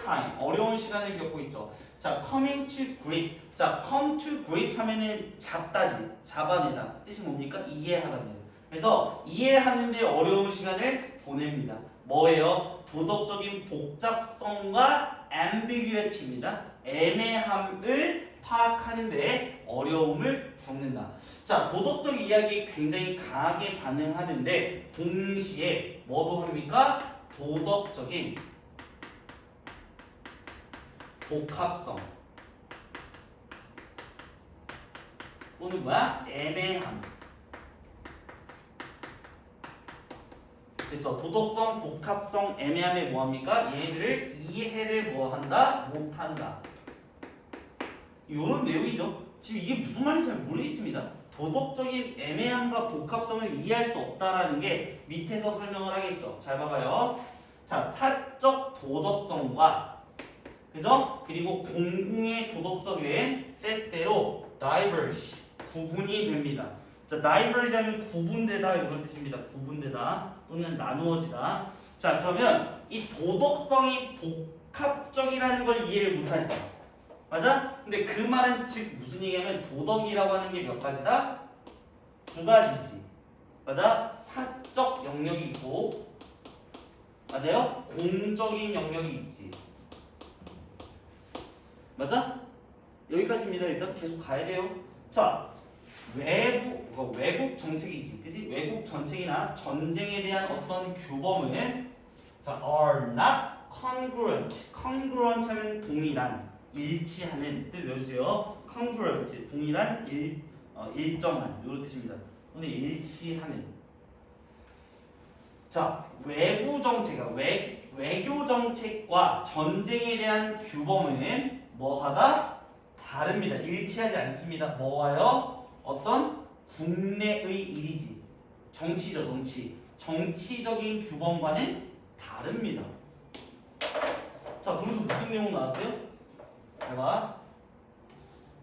time. 어려운 시간을 겪고 있죠. 자, coming to grip. 자, come to grip 하면은 잡아내다. 뜻이 뭡니까? 이해하다는. 그래서 이해하는데 어려운 시간을 보냅니다. 뭐예요? 도덕적인 복잡성과 ambiguity입니다. 애매함을 파악하는데 어려움을 겪는다. 자, 도덕적 이야기에 굉장히 강하게 반응하는데 동시에 뭐도 합니까? 도덕적인 복합성 또는 뭐야? 애매함. 그렇죠? 도덕성, 복합성, 애매함에 뭐합니까? 얘네들을 이해를 뭐한다? 못한다. 이런 내용이죠. 지금 이게 무슨 말인지 잘 모르겠습니다. 도덕적인 애매함과 복합성을 이해할 수 없다라는 게 밑에서 설명을 하겠죠. 잘 봐봐요. 자, 사적 도덕성과 그죠? 그리고 공공의 도덕성 외엔 때때로 diverge 구분이 됩니다. 자, diverge 하면 구분되다 이런 뜻입니다. 구분되다 또는 나누어지다. 자, 그러면 이 도덕성이 복합적이라는 걸 이해를 못하죠. 맞아? 근데 그 말은 즉 무슨 얘기냐면 도덕이라고 하는 게 몇 가지다? 두 가지지. 맞아? 사적 영역이 있고 맞아요? 공적인 영역이 있지. 맞아? 여기까지입니다. 일단 계속 가야 돼요. 자, 외국 정책이지. 그지? 외국 정책이나 전쟁에 대한 어떤 규범은 자, are not congruent. congruent 하면 동일한 일치하는 뜻 외우세요. congruent 동일한 일정한 이런 뜻입니다. 오늘 일치하는. 자, 외부 정책, 외교 정책과 전쟁에 대한 규범은 뭐하다? 다릅니다. 일치하지 않습니다. 뭐와요? 어떤 국내의 일이지. 정치죠, 정치. 정치적인 규범과는 다릅니다. 자, 그러면서 무슨 내용 나왔어요? 봐.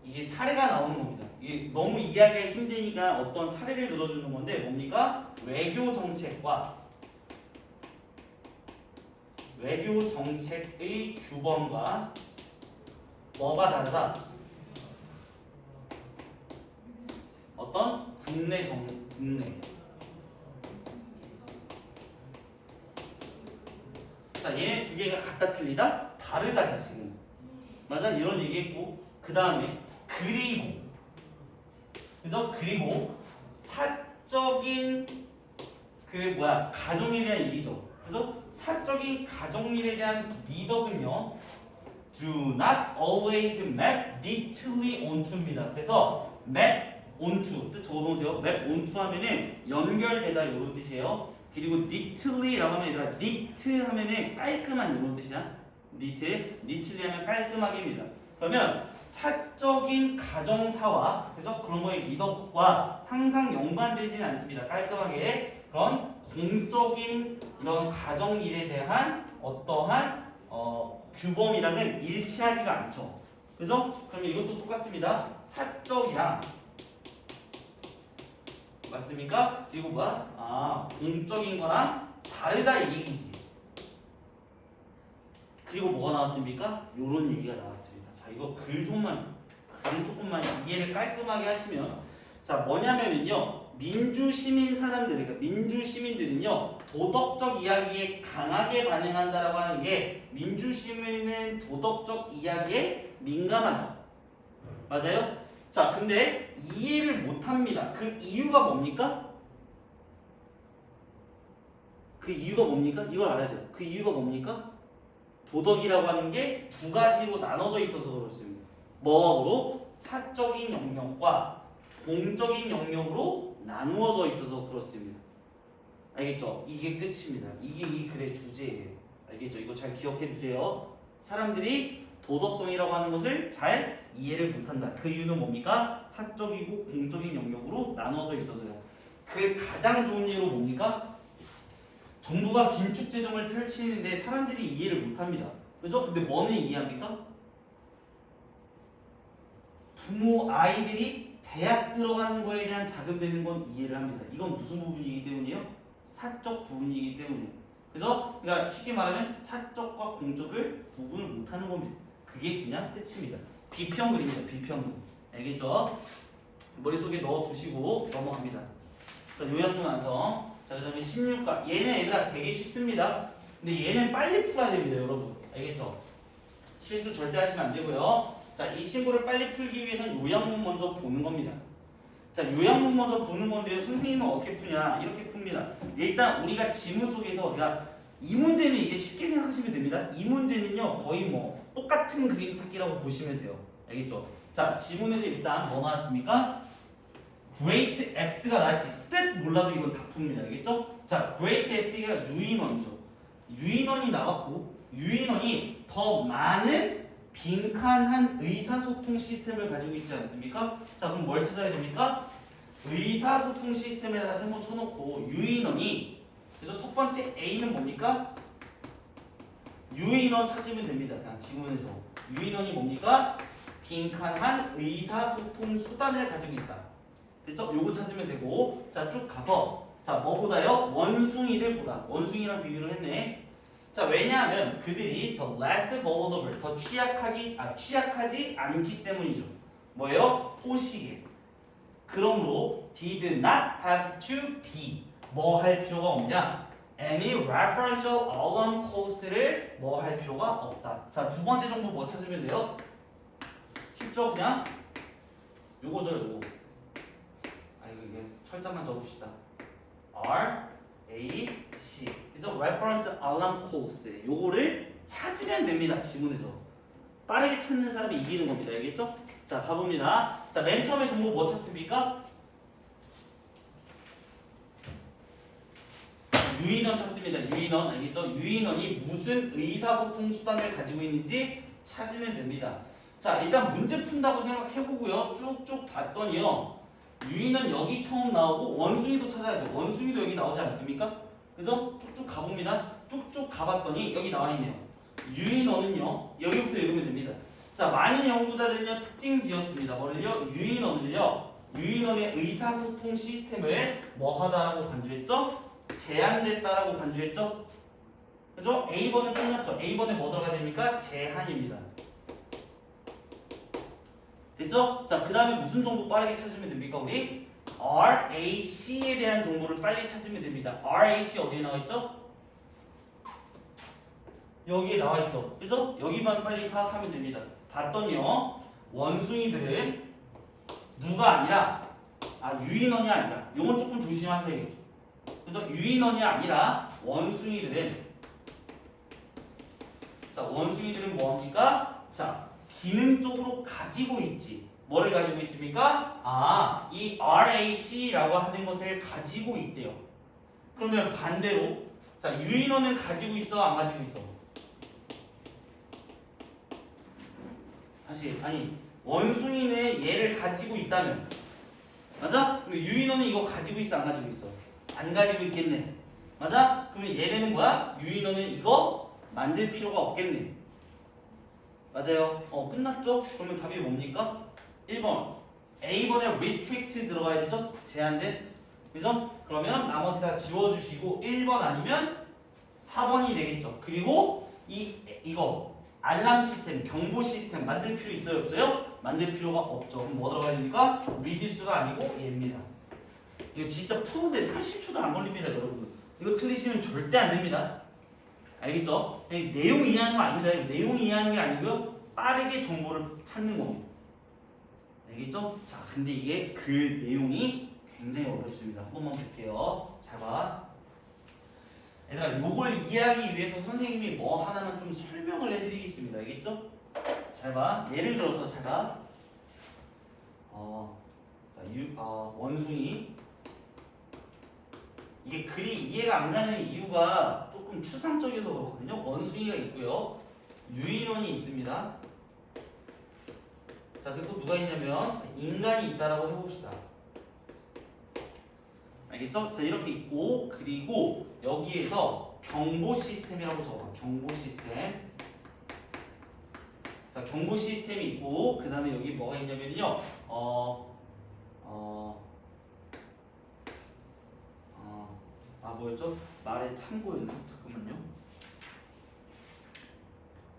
이게 사례가 나오는 겁니다. 이게 너무 이해하기가 힘드니까 어떤 사례를 들어주는 건데 뭡니까? 외교 정책의 규범과 뭐가 다르다? 어떤 국내. 자, 얘네 두 개가 같다 틀리다? 다르다지 지금. 맞아? 이런 얘기했고 그 다음에 그리고 사적인 가정에 대한 일이죠. 그래서 사적인 가정일에 대한 미덕은요 do not always map neatly onto입니다. 그래서 map onto 뜻 적어놓으세요. map onto 하면은 연결되다 이런 뜻이에요. 그리고 neatly라고 하면 얘들아 neat 하면은 깔끔한 이런 뜻이야. neatly 하면 깔끔하게입니다. 그러면 사적인 가정사와 그래서 그런 거에 미덕과 항상 연관되지는 않습니다. 깔끔하게 그런 공적인 이런 가정일에 대한 어떠한 규범이랑은 일치하지가 않죠. 그래서 그러면 이것도 똑같습니다. 사적이랑 맞습니까? 그리고 뭐야? 아, 공적인 거랑 다르다 이 얘기지. 그리고 뭐가 나왔습니까? 요런 얘기가 나왔습니다. 자, 이거 글 조금만 이해를 깔끔하게 하시면, 자, 뭐냐면은요, 민주 시민 사람들, 그러니까 민주 시민들은요, 도덕적 이야기에 강하게 반응한다라고 하는 게, 민주 시민은 도덕적 이야기에 민감하죠. 맞아요? 자, 근데 이해를 못합니다. 그 이유가 뭡니까? 그 이유가 뭡니까? 이걸 알아야 돼요. 그 이유가 뭡니까? 도덕이라고 하는 게 두 가지로 나눠져 있어서 그렇습니다. 뭐로? 사적인 영역과 공적인 영역으로 나누어져 있어서 그렇습니다. 알겠죠? 이게 끝입니다. 이게 이 글의 주제예요. 알겠죠? 이거 잘 기억해 두세요. 사람들이 도덕성이라고 하는 것을 잘 이해를 못한다. 그 이유는 뭡니까? 사적이고 공적인 영역으로 나눠져 있어서요. 그 가장 좋은 예로 뭡니까? 정부가 긴축 재정을 펼치는데 사람들이 이해를 못합니다. 그죠? 근데 뭐는 이해합니까? 부모 아이들이 대학 들어가는 거에 대한 자금 되는 건 이해를 합니다. 이건 무슨 부분이기 때문이에요? 사적 부분이기 때문이에요. 그래서 그러니까 쉽게 말하면 사적과 공적을 구분을 못하는 겁니다. 그게 그냥 끝입니다. 비평글입니다. 비평글. 알겠죠? 머릿속에 넣어두시고 넘어갑니다. 자, 요약문 완성. 자, 그 다음에 16과 얘는 얘들아 되게 쉽습니다. 근데 얘는 빨리 풀어야 됩니다, 여러분. 알겠죠? 실수 절대 하시면 안 되고요. 자, 이 친구를 빨리 풀기 위해서는 요약문 먼저 보는 겁니다. 자, 요약문 먼저 보는 건데요. 선생님은 어떻게 푸냐? 이렇게 풉니다. 일단 우리가 지문 속에서 이 문제는 이제 쉽게 생각하시면 됩니다. 이 문제는요, 거의 뭐 똑같은 그림 찾기라고 보시면 돼요. 알겠죠? 자, 지문에서 일단 뭐 나왔습니까? Great X가 나왔지. 뜻 몰라도 이건 다 풉니다. 알겠죠? 자, Great X가 유인원이죠. 유인원이 나왔고, 유인원이 더 많은 빈칸한 의사소통 시스템을 가지고 있지 않습니까? 자, 그럼 뭘 찾아야 됩니까? 의사소통 시스템에다 세모 쳐놓고 유인원이, 그래서 첫 번째 A는 뭡니까? 유인원 찾으면 됩니다. 그냥 지문에서 유인원이 뭡니까? 빈칸한 의사소통 수단을 가지고 있다. 됐죠? 요거 찾으면 되고, 자, 쭉 가서, 자, 뭐보다요? 원숭이들보다. 원숭이랑 비교를 했네. 자, 왜냐하면 그들이 더 less vulnerable, 더 취약하지 않기 때문이죠. 뭐예요? 포식에. 그러므로 did not have to be 뭐 할 필요가 없냐? any referential alarm close를 뭐 할 필요가 없다. 자, 두 번째 정보 뭐 찾으면 돼요? 쉽죠? 그냥 요거죠, 요거. 이게 철자만 적읍시다. R, A, C. 그죠? Reference Alarm Close. 요거를 찾으면 됩니다. 지문에서. 빠르게 찾는 사람이 이기는 겁니다. 알겠죠? 자, 가봅니다. 자, 맨 처음에 정보 뭐 찾습니까? 유인원 찾습니다. 유인원. 알겠죠? 유인원이 무슨 의사소통 수단을 가지고 있는지 찾으면 됩니다. 자, 일단 문제 푼다고 생각해보고요. 쭉쭉 봤더니요. 유인은 여기 처음 나오고 원숭이도 찾아야죠. 원숭이도 여기 나오지 않습니까? 그래서 쭉쭉 가봅니다. 쭉쭉 가봤더니 여기 나와있네요. 유인어는요. 여기부터 읽으면 됩니다. 자, 많은 연구자들은요. 특징 지었습니다. 뭐를요? 유인원의 의사소통 시스템을 뭐 하다라고 간주했죠? 제한됐다라고 간주했죠? 그죠? A번은 끝났죠? A번에 뭐 들어가야 됩니까? 제한입니다. 됐죠? 자, 그 다음에 무슨 정보 빠르게 찾으면 됩니까? 우리 RAC에 대한 정보를 빨리 찾으면 됩니다. RAC 어디에 나와있죠? 여기에 나와있죠. 그래서 여기만 빨리 파악하면 됩니다. 봤더니요. 원숭이들은 누가 아니라 유인원이 아니라 요건 조금 조심하셔야겠죠. 그래서 유인원이 아니라 원숭이들은 원숭이들은 뭐합니까? 자, 기능적으로 가지고 있지. 뭐를 가지고 있습니까? 이 RAC라고 하는 것을 가지고 있대요. 그러면 반대로 자, 유인원은 가지고 있어, 안 가지고 있어? 다시, 원숭이는 얘를 가지고 있다면 맞아? 그럼 유인원은 이거 가지고 있어, 안 가지고 있어? 안 가지고 있겠네. 맞아? 그러면 얘네는 뭐야? 유인원은 이거 만들 필요가 없겠네. 맞아요. 끝났죠? 그러면 답이 뭡니까? 1번. A번에 restrict 들어가야 되죠? 제한된. 그죠? 그러면 나머지 다 지워주시고 1번 아니면 4번이 되겠죠. 그리고 이거 알람 시스템, 경보 시스템 만들 필요 있어요, 없어요? 만들 필요가 없죠. 그럼 뭐 들어가야 됩니까? reduce가 아니고 얘입니다. 이거 진짜 푸는데 30초도 안 걸립니다, 여러분. 이거 틀리시면 절대 안 됩니다. 알겠죠? 내용 이해하는 거 아닙니다. 내용 이해하는 게 아니고요. 빠르게 정보를 찾는 겁니다. 알겠죠? 자, 근데 이게 글 내용이 굉장히 어렵습니다. 한 번만 볼게요. 잘 봐. 얘들아, 요걸 이해하기 위해서 선생님이 뭐 하나만 좀 설명을 해드리겠습니다. 알겠죠? 잘 봐. 예를 들어서 제가 원숭이 이게 글이 이해가 안 가는 이유가 조금 추상적이어서 그렇거든요. 원숭이가 있고요. 유인원이 있습니다. 자, 그리고 누가 있냐면 인간이 있다라고 해봅시다. 알겠죠? 자, 이렇게 있고 그리고 여기에서 경보 시스템이라고 적어봐. 경보 시스템. 자, 경보 시스템이 있고 그 다음에 여기 뭐가 있냐면요. 뭐였죠? 말의 참고였나? 잠깐만요.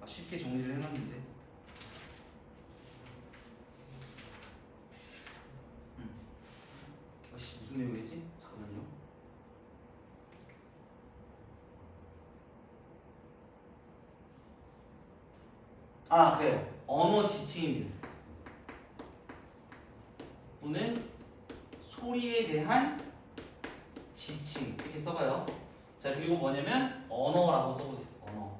쉽게 정리를 해놨는데. 무슨 내용이지? 잠깐만요. 그래요. 언어 지칭입니다. 또는 소리에 대한 지칭 이렇게 써봐요. 자, 그리고 뭐냐면 언어라고 써보세요. 언어.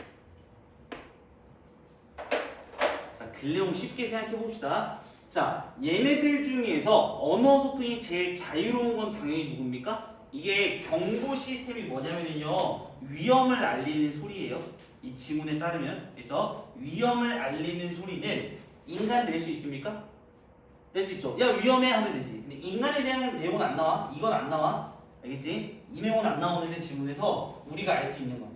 자, 글 내용 쉽게 생각해 봅시다. 자, 얘네들 중에서 언어 소통이 제일 자유로운 건 당연히 누굽니까? 이게 경보 시스템이 뭐냐면요, 위험을 알리는 소리예요. 이 지문에 따르면, 그렇죠? 위험을 알리는 소리는 인간 낼 수 있습니까? 낼 수 있죠. 야, 위험해 하면 되지. 근데 인간에 대한 내용은 안 나와. 이건 안 나와. 알겠지? 이 내용은 안 나오는데 지문에서 우리가 알 수 있는 건.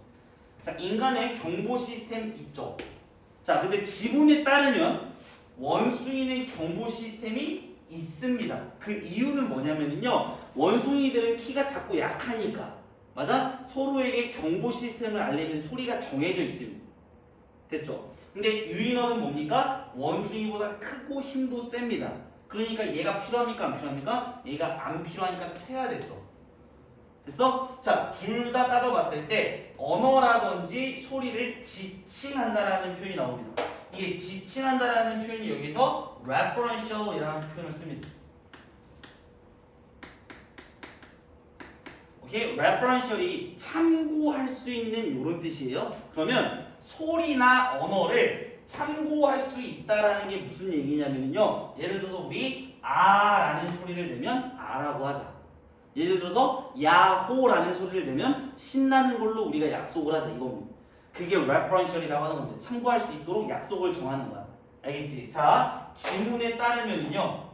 자, 인간의 경보 시스템 있죠. 자, 근데 지문에 따르면 원숭이는 경보 시스템이 있습니다. 그 이유는 뭐냐면요, 원숭이들은 키가 작고 약하니까, 맞아? 서로에게 경보 시스템을 알리는 소리가 정해져 있습니다. 됐죠? 근데 유인어는 뭡니까? 원숭이보다 크고 힘도 셉니다. 그러니까 얘가 필요합니까? 안 필요합니까? 얘가 안 필요하니까 퇴화됐어. 됐어? 자, 둘 다 따져봤을 때 언어라든지 소리를 지칭한다라는 표현이 나옵니다. 이게 지칭한다라는 표현이 여기서 referential이라는 표현을 씁니다. 오케이? referential이 참고할 수 있는 이런 뜻이에요. 그러면 소리나 언어를 참고할 수 있다라는 게 무슨 얘기냐면요, 예를 들어서 우리 아라는 소리를 내면 아라고 하자. 예를 들어서 야호라는 소리를 내면 신나는 걸로 우리가 약속을 하자, 이겁니다. 그게 referential이라고 하는 건데, 참고할 수 있도록 약속을 정하는 거야. 알겠지? 자, 지문에 따르면요,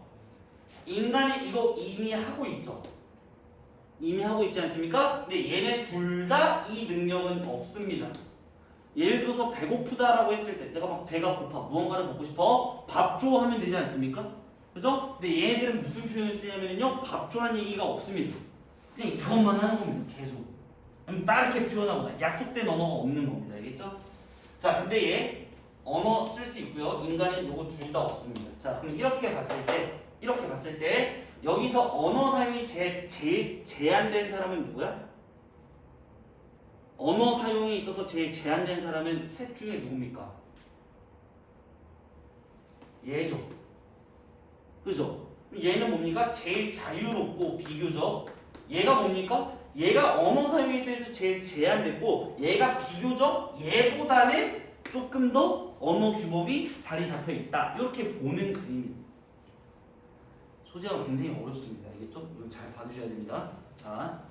인간이 이거 이미 하고 있죠. 이미 하고 있지 않습니까? 근데 얘네 둘 다 이 능력은 없습니다. 예를 들어서 배고프다라고 했을 때, 내가 막 배가 고파, 무언가를 먹고 싶어, 밥 줘 하면 되지 않습니까? 그죠? 근데 얘네들은 무슨 표현을 쓰냐면요, 밥 줘라는 얘기가 없습니다. 그냥 이것만 하는 겁니다. 계속. 다르게 표현하거나 약속된 언어가 없는 겁니다. 알겠죠? 자, 근데 얘 언어 쓸 수 있고요, 인간은 요거 둘 다 없습니다. 자, 그럼 이렇게 봤을 때 여기서 언어 사용이 제일 제한된 사람은 누구야? 언어 사용에 있어서 제일 제한된 사람은 셋 중에 누굽니까? 얘죠. 그죠? 얘는 뭡니까? 제일 자유롭고 비교적, 얘가 뭡니까? 얘가 언어 사용에 있어서 제일 제한됐고, 얘가 비교적 얘보다는 조금 더 언어 규범이 자리 잡혀 있다. 이렇게 보는 그림입니다. 소재가 굉장히 어렵습니다. 알겠죠? 이건 잘 봐주셔야 됩니다. 자,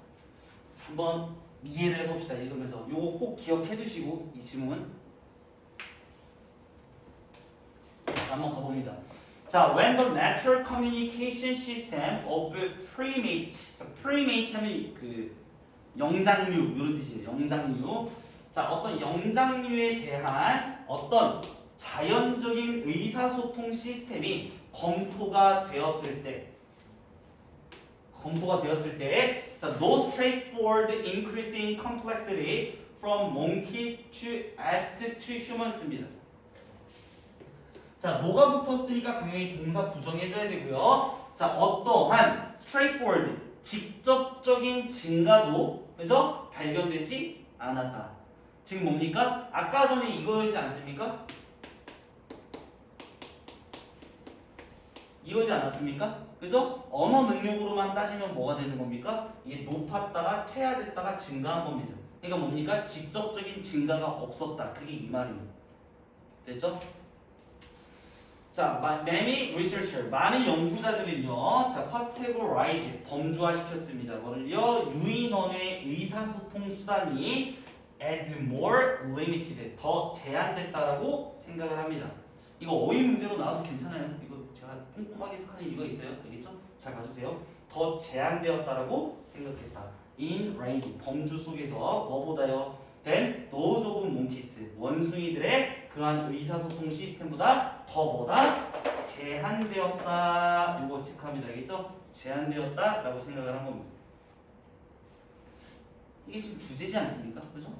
한번 이해를 해봅시다. 읽으면서 요거 꼭 기억해 두시고, 이 지문. 자, 한번 가봅니다. 자, when the natural communication system of primate. 자, primate 하면 그 영장류 이런 뜻이에요. 영장류. 자, 어떤 영장류에 대한 어떤 자연적인 의사소통 시스템이 검토가 되었을 때 검토가 되었을 때, 자, no straightforward increase in complexity from monkeys to apes to humans입니다. 자, no가 붙었으니까 당연히 동사 부정해줘야 되고요. 자, 어떠한 straightforward 직접적인 증가도 그죠? 발견되지 않았다. 지금 뭡니까? 아까 전에 이거였지 않습니까? 이거지 않았습니까? 그죠? 언어 능력으로만 따지면 뭐가 되는 겁니까? 이게 높았다가 퇴화됐다가 증가한 겁니다. 그러니까 뭡니까? 직접적인 증가가 없었다. 그게 이 말이에요. 됐죠? 자, many researcher, 많은 연구자들은요, 자, categorize, 범주화시켰습니다. 뭐를요? 유인원의 의사소통 수단이 as more limited, 더 제한됐다라고 생각을 합니다. 이거 어휘 문제로 나와도 괜찮아요. 이거 제가 꼼꼼하게 해석하는 이유가 있어요. 알겠죠? 잘 봐주세요. 더 제한되었다라고 생각했다. in range, 범주 속에서 뭐보다요? than those of monkeys, 원숭이들의 그러한 의사소통 시스템보다 더 뭐다? 제한되었다. 이거 체크합니다. 알겠죠? 제한되었다라고 생각을 한 겁니다. 이게 지금 주제지 않습니까? 그죠?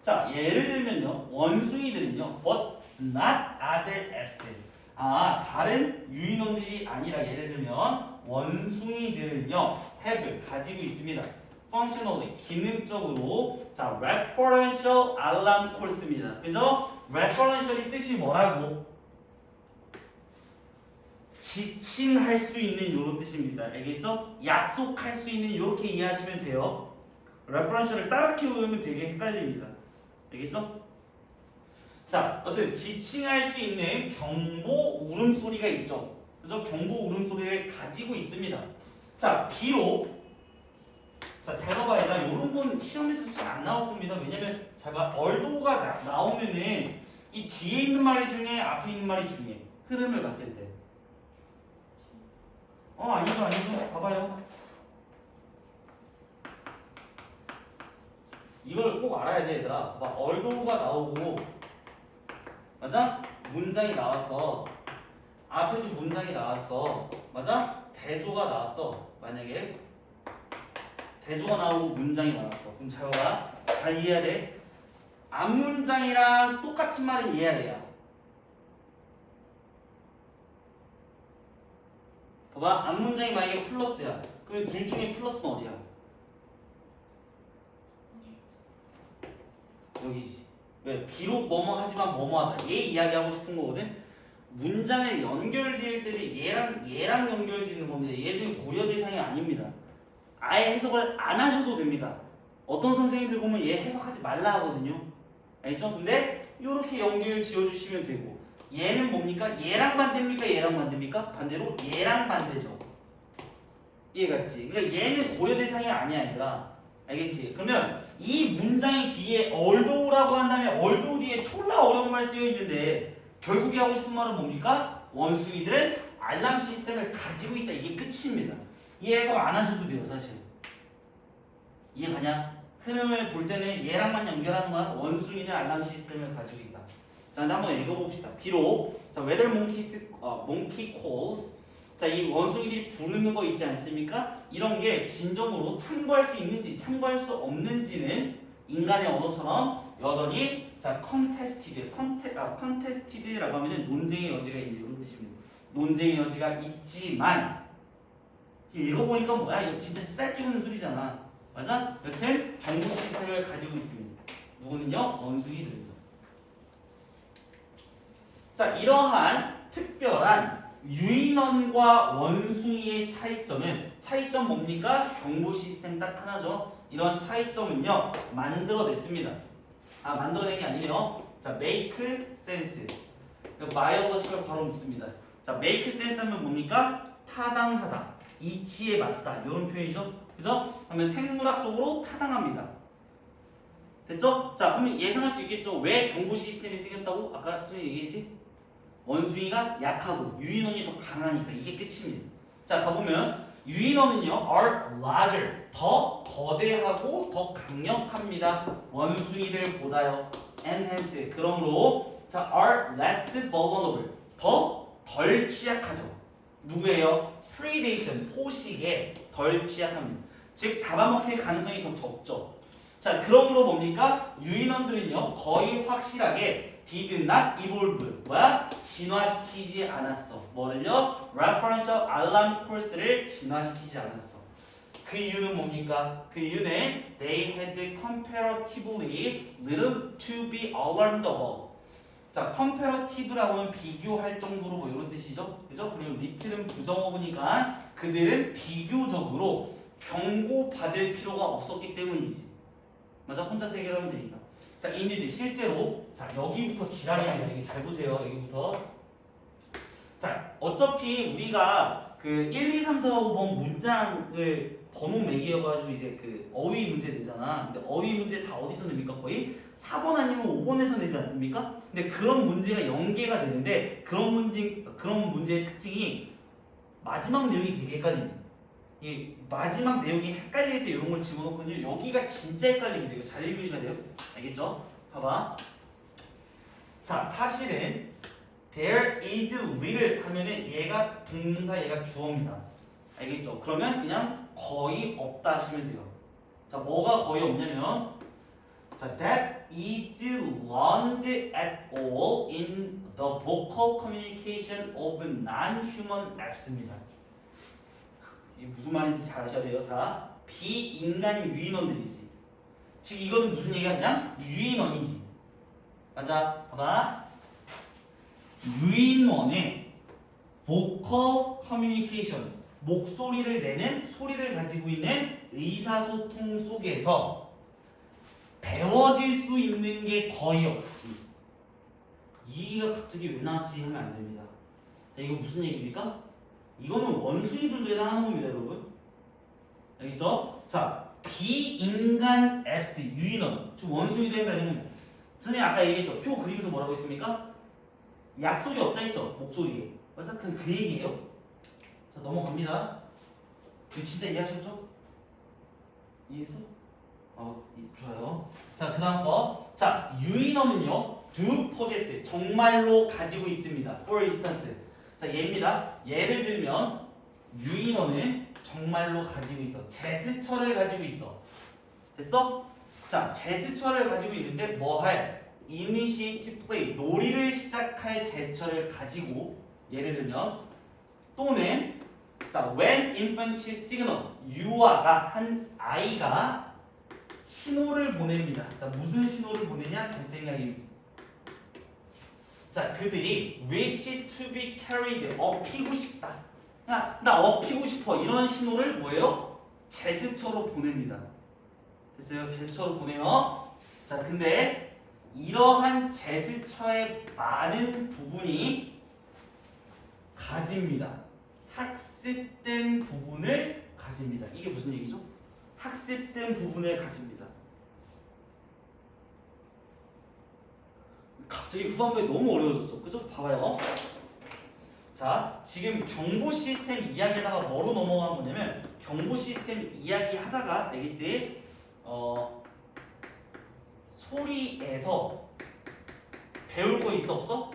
자, 예를 들면요. 원숭이들은요. but not other apes. 아, 다른 유인원들이 아니라 예를 들면 원숭이들은요. have, 가지고 있습니다. functionally, 기능적으로 자, referential alarm calls입니다. 그죠? referential이 뜻이 뭐라고? 지칭할 수 있는 이런 뜻입니다. 알겠죠? 약속할 수 있는 이렇게 이해하시면 돼요. referential을 따라키 외우면 되게 헷갈립니다. 알겠죠? 자, 어떤 지칭할 수 있는 경보 울음소리가 있죠. 그죠? 경보 울음소리를 가지고 있습니다. 자, 비록 자, 잘 봐봐요. 이런 건 시험에서 잘 안 나올 겁니다. 왜냐면 잘 봐. 얼도가 나오면은 이 뒤에 있는 말이 중에 앞에 있는 말이 중에 흐름을 봤을 때 아니죠. 봐봐요. 이걸 꼭 알아야 돼, 얘들아. 봐, 얼도가 나오고 맞아? 문장이 나왔어. 앞에도 문장이 나왔어. 맞아? 대조가 나왔어. 만약에 대조가 나오고 문장이 나왔어. 그럼 잘 봐라. 잘 이해해야 돼. 앞문장이랑 똑같은 말은 이해해야 돼요. 봐봐. 앞문장이 만약에 플러스야. 그럼 둘 중에 플러스는 어디야? 여기지. 왜? 비록 뭐뭐 하지만 뭐뭐하다. 얘 이야기하고 싶은 거거든. 문장을 연결 지을 때는 얘랑 연결 짓는 겁니다. 얘는 고려 대상이 아닙니다. 아예 해석을 안 하셔도 됩니다. 어떤 선생님들 보면 얘 해석하지 말라 하거든요. 알겠죠? 근데 이렇게 연결 지어주시면 되고 얘는 뭡니까? 얘랑 반대입니까? 얘랑 반대입니까? 반대로 얘랑 반대죠. 이해갔지? 그러니까 얘는 고려 대상이 아니야, 얘들아. 알겠지? 그러면 이 문장의 뒤에 althought라고 한다면 although 뒤에 졸라 어려운 말 쓰여 있는데 결국에 하고 싶은 말은 뭡니까? 원숭이들은 알람 시스템을 가지고 있다. 이게 끝입니다. 이해 해석 안 하셔도 돼요, 사실. 이해가냐? 흐름을 볼 때는 얘랑만 연결하는 거야. 원숭이는 알람 시스템을 가지고 있다. 자, 이제 한번 읽어봅시다. 비록 자, whether monkey calls 자, 이 원숭이들이 부르는 거 있지 않습니까? 이런 게 진정으로 참고할 수 있는지 참고할 수 없는지는 인간의 언어처럼 여전히 자, contested라고 하면은 논쟁의 여지가 있는 이런 뜻입니다. 논쟁의 여지가 있지만 읽어보니까 뭐야? 이거 진짜 쌀끼우는 소리잖아. 맞아? 여튼 경고 시스템을 가지고 있습니다. 누구는요? 원숭이들입니다. 자, 이러한 특별한 유인원과 원숭이의 차이점 뭡니까? 경보 시스템 딱 하나죠. 이런 차이점은요 만들어냈습니다. 만들어낸 게 아니에요. 자, make sense. biological 바로 묻습니다. 자, make sense 하면 뭡니까? 타당하다, 이치에 맞다 이런 표현이죠. 그죠? 그러면 생물학적으로 타당합니다. 됐죠? 자, 그러면 예상할 수 있겠죠. 왜 경보 시스템이 생겼다고? 아까 선생님 얘기했지? 원숭이가 약하고 유인원이 더 강하니까 이게 끝입니다. 자, 가보면 유인원은요 are larger, 더 거대하고 더 강력합니다. 원숭이들보다요. enhance, 그러므로 자 are less vulnerable, 더 덜 취약하죠. 누구예요? predation, 포식에 덜 취약합니다. 즉 잡아먹힐 가능성이 더 적죠. 자, 그러므로 뭡니까? 유인원들은요 거의 확실하게 did not evolve, 뭐야? 진화시키지 않았어. 뭐를요? referential alarm course를 진화시키지 않았어. 그 이유는 뭡니까? 그 이유는 they had comparatively little to be alarmed about. 자, comparative라고 하면 비교할 정도로 뭐 이런 뜻이죠? 그죠? 그리고 little은 부정어구니까 그들은 비교적으로 경고받을 필요가 없었기 때문이지. 맞아? 혼자서 해결하면 되니까. 자, 인디드 실제로 자 여기부터 지랄입니다. 여기 잘 보세요. 여기부터. 자, 어차피 우리가 그 1, 2, 3, 4, 5번 문장을 번호 매기여가지고 이제 그 어휘 문제 내잖아. 근데 어휘 문제 다 어디서 냅니까? 거의 4번 아니면 5번에서 내지 않습니까? 근데 그런 문제가 연계가 되는데 그런 문제의 특징이 마지막 내용이 되게 헷갈립니다. 이 마지막 내용이 헷갈릴 때 이런 걸 집어넣거든요. 여기가 진짜 헷갈립니다. 이거 잘 읽으셔야 돼요. 알겠죠? 봐봐. 자, 사실은 there is little 하면은 얘가 동사, 얘가 주어입니다. 알겠죠? 그러면 그냥 거의 없다 하시면 돼요. 자, 뭐가 거의 없냐면 자, that is learned at all in the vocal communication of non-human aps입니다. 이게 무슨 말인지 잘 아셔야 돼요. 자, 비인간 유인원들이지. 즉 이거는 무슨 얘기하냐? 유인원이지. 맞아. 봐봐. 유인원의 vocal communication, 목소리를 내는 소리를 가지고 있는 의사소통 속에서 배워질 수 있는 게 거의 없지. 이가 갑자기 왜 나왔지 하면 안 됩니다. 자, 이거 무슨 얘기입니까? 이거는 원숭이들도 해당하는 겁니다, 여러분. 알겠죠? 자, 비인간 앱스 유인원, 좀 원숭이도 해당하는 겁니다. 선생님 아까 얘기했죠? 표 그리면서 뭐라고 했습니까? 약속이 없다 했죠? 목소리에. 맞아? 그 얘기예요. 자, 넘어갑니다. 이거 진짜 이해하셨죠? 이해했어? 좋아요. 자, 그 다음 거. 자, 유인원은요 do possess, 정말로 가지고 있습니다. For instance. 자, 얘입니다. 예를 들면 유인원은 정말로 가지고 있어. 제스처를 가지고 있어. 됐어? 자, 제스처를 가지고 있는데 뭐 할? initiate play, 놀이를 시작할 제스처를 가지고 예를 들면 또는 자, when infant signal, 유아가 한 아이가 신호를 보냅니다. 자, 무슨 신호를 보내냐? 될 생각입니다. 자, 그들이 wish to be carried, 업히고 싶다. 야, 나 업히고 싶어. 이런 신호를 뭐예요? 제스처로 보냅니다. 됐어요? 제스처로 보내요. 자, 근데 이러한 제스처의 많은 부분이 가집니다. 학습된 부분을 가집니다. 이게 무슨 얘기죠? 학습된 부분을 가집니다. 갑자기 후반부에 너무 어려워졌죠? 그죠? 봐봐요. 자, 지금 경보 시스템 이야기하다가 뭐로 넘어간 거냐면 경보 시스템 이야기 하다가 알겠지? 소리에서 배울 거 있어 없어?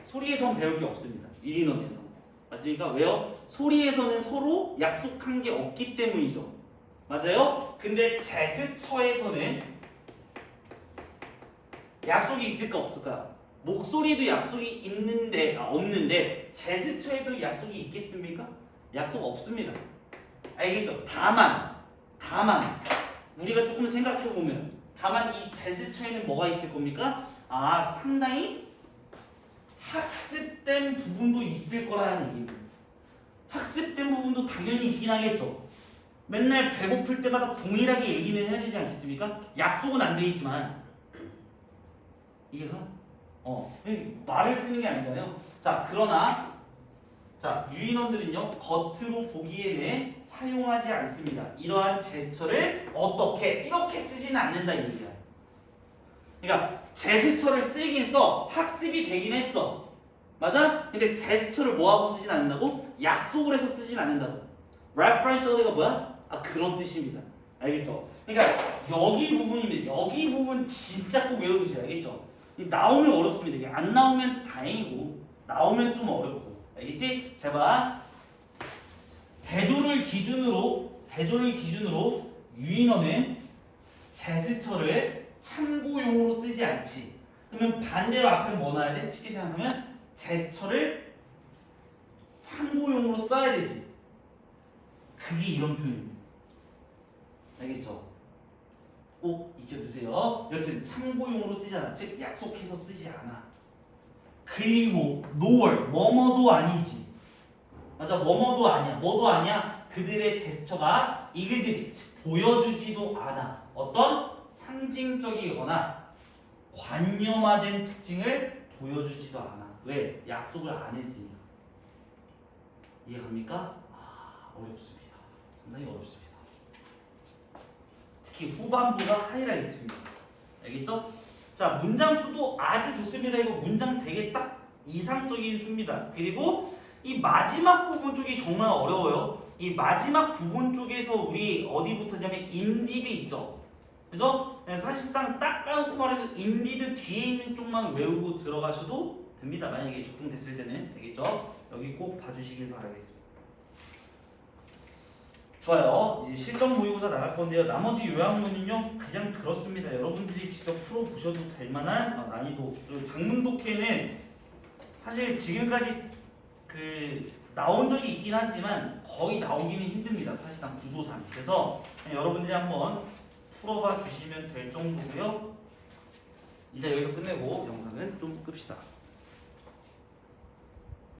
소리에선 배울 게 없습니다. 유인원에서. 맞습니까? 왜요? 소리에서는 서로 약속한 게 없기 때문이죠. 맞아요? 근데 제스처에서는 약속이 있을까 없을까? 목소리도 약속이 있는데 없는데 제스처에도 약속이 있겠습니까? 약속 없습니다. 알겠죠? 다만 우리가 조금 생각해 보면 다만 이 제스처에는 뭐가 있을 겁니까? 상당히 학습된 부분도 있을 거라는 얘기입니다. 학습된 부분도 당연히 있긴 하겠죠. 맨날 배고플 때마다 동일하게 얘기는 해야 되지 않겠습니까? 약속은 안 돼 있지만 이해가? 말을 쓰는 게 아니잖아요. 자, 그러나 자, 유인원들은요 겉으로 보기에는 사용하지 않습니다. 이러한 제스처를 어떻게 이렇게 쓰지는 않는다 이 얘기야. 그러니까 제스처를 쓰긴 써. 학습이 되긴 했어. 맞아? 근데 제스처를 뭐하고 쓰진 않는다고? 약속을 해서 쓰진 않는다고. referential가 뭐야? 그런 뜻입니다. 알겠죠? 그러니까 여기 부분입니다. 여기 부분 진짜 꼭 외워두세요. 알겠죠? 나오면 어렵습니다. 이게 안 나오면 다행이고 나오면 좀 어렵고. 알겠지? 자 봐. 대조를 기준으로 유인어는 제스처를 참고용으로 쓰지 않지. 그러면 반대로 앞에 뭐 나와야 돼? 쉽게 생각하면 제스처를 참고용으로 써야 되지. 그게 이런 표현입니다. 알겠죠? 꼭 익혀두세요. 여튼 참고용으로 쓰지 않아. 즉 약속해서 쓰지 않아. 그리고 nor 뭐뭐도 아니지. 맞아, 뭐뭐도 아니야. 뭐도 아니야. 그들의 제스처가 exhibit 보여주지도 않아. 어떤 상징적이거나 관념화된 특징을 보여주지도 않아. 왜? 약속을 안 했으니까. 이해갑니까? 어렵습니다. 상당히 어렵습니다. 특히 후반부가 하이라이트입니다. 알겠죠? 자, 문장 수도 아주 좋습니다. 이거 문장 되게 딱 이상적인 수입니다. 그리고 이 마지막 부분 쪽이 정말 어려워요. 이 마지막 부분 쪽에서 우리 어디부터냐면 인디드 있죠. 그래서 사실상 딱 까놓고 말해서 인디드 뒤에 있는 쪽만 외우고 들어가셔도 됩니다. 만약에 적중됐을 때는. 알겠죠? 여기 꼭 봐주시길 바라겠습니다. 좋아요. 이제 실전 모의고사 나갈 건데요. 나머지 요약문은요 그냥 그렇습니다. 여러분들이 직접 풀어보셔도 될 만한 난이도. 그리고 장문 독해는 사실 지금까지 나온 적이 있긴 하지만 거의 나오기는 힘듭니다. 사실상 구조상. 그래서 여러분들이 한번 풀어봐 주시면 될 정도고요. 일단 여기서 끝내고 영상은 좀 끕시다.